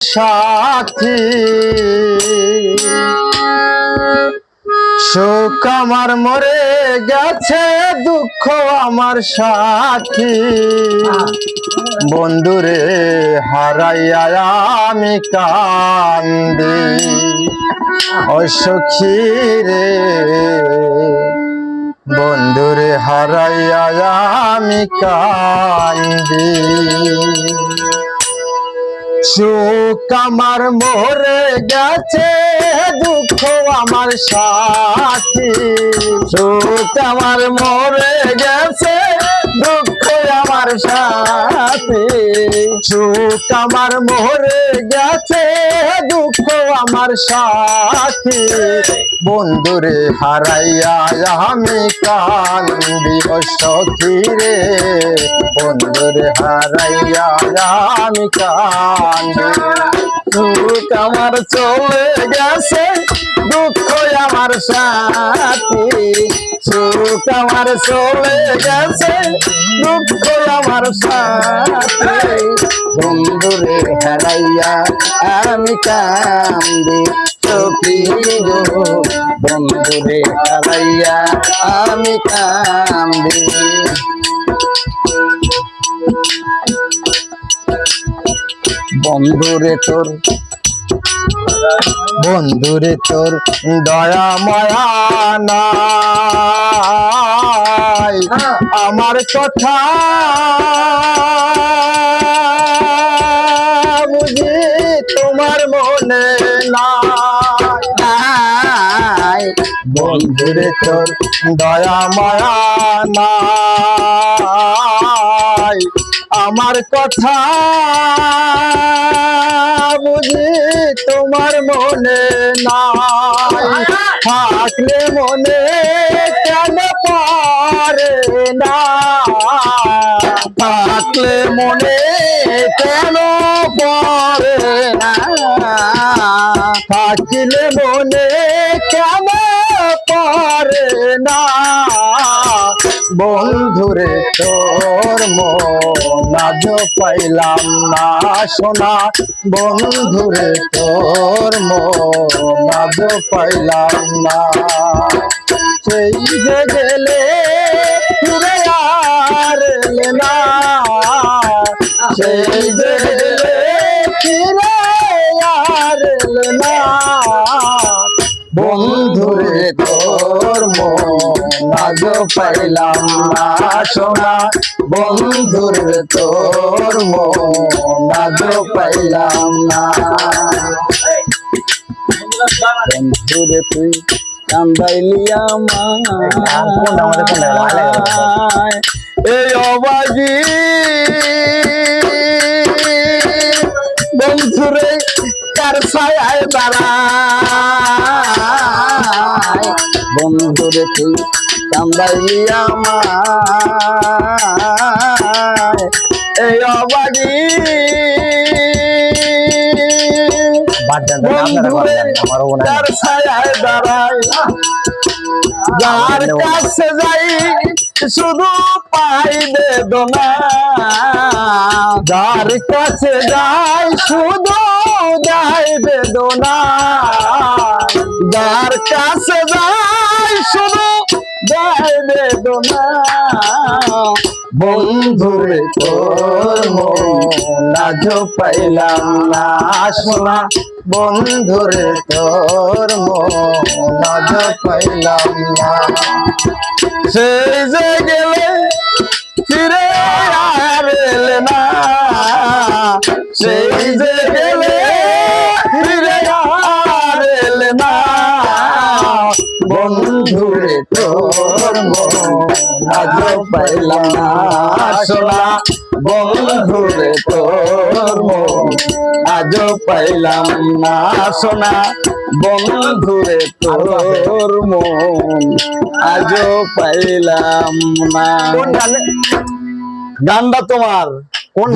সাথী শোক আমার মরে গেছে, দুঃখ আমার সাথী। বন্ধুরে হারাইয়া আমি কান্দি, ও সখী রে বন্ধুরে হারাইয়া আমি কান্দি। সুখ আমার মরে গেছে, দুঃখ আমার সাথী। সুখ আমার মরে গেছে, দুঃখ আমার সাথী। সুখ আমার মরে গেছে, দুঃখ আমার সাথী। বন্ধুরে হারাইয়া আমি কান্দি, ও সখী রে বন্ধুরে হারাইয়া আমি কান্দি। সুখ আমার চলে গেছে, দুঃখ আমার সাথী। সুখ আমার চলে গেছে, দুঃখ আমার সাথী। বন্ধুরে হারাইয়া আমি কান্দি, সখী গো বন্ধুরে হারাইয়া আমি কান্দি। বন্ধুরে তোর দয়া মায়া নাই, আমার কথা বুঝি তোমার মনে নাই। বন্ধুরে তোর দয়া মায়া নাই, আমার কথা বুঝি তোমার মনে নাই। থাকলে মনে কেন পারে না, থাকলে মনে কেন পারে না। থাকলে মনে কেন পারে না। বন্ধুরে তোর মন আজ পাইলাম না সোনা। বন্ধুরে তোর মন আজ পাইলাম না। সেই যে গেলে ফিরে আর এলে না, সেই যে গেলে ফিরে আর এলে না। বন্ধুরে তোর মন আজ পাইলাম না সোনা। বন্ধুরে তোর মন আজ পাইলাম না। বন্ধুরে তুই কান্দাইলি আমায়, এই অবাগি বন্ধুরে কার ছায়ায় দাঁড়ায়। বন্ধুরে তুই কান্দাইলি আমায়, এই অবাগি বন্ধুরে কার ছায়ায় দাঁড়ায়। যার কাছে যাই শুধু পাই বেদনা, যার কাছে যাই শুধু যাই বেদনা। যার কাছে যাই শুধু যাই বেদনা। বন্ধুরে তোর মন আজ পাইলাম না সোনা। বন্ধুরে তোর মন আজ পাইলাম না। সেই যে গেলে ফিরে আর এলে না, সেই যে গেলে ফিরে আর এলে না। বন্ধুরে তোর মন আজ পাইলাম না সোনা। বন্ধুরে তোর মন আজ পাইলাম না সোনা। বন্ধুরে তোর মন আজ পাইলাম না। গানটা তোমার কোন?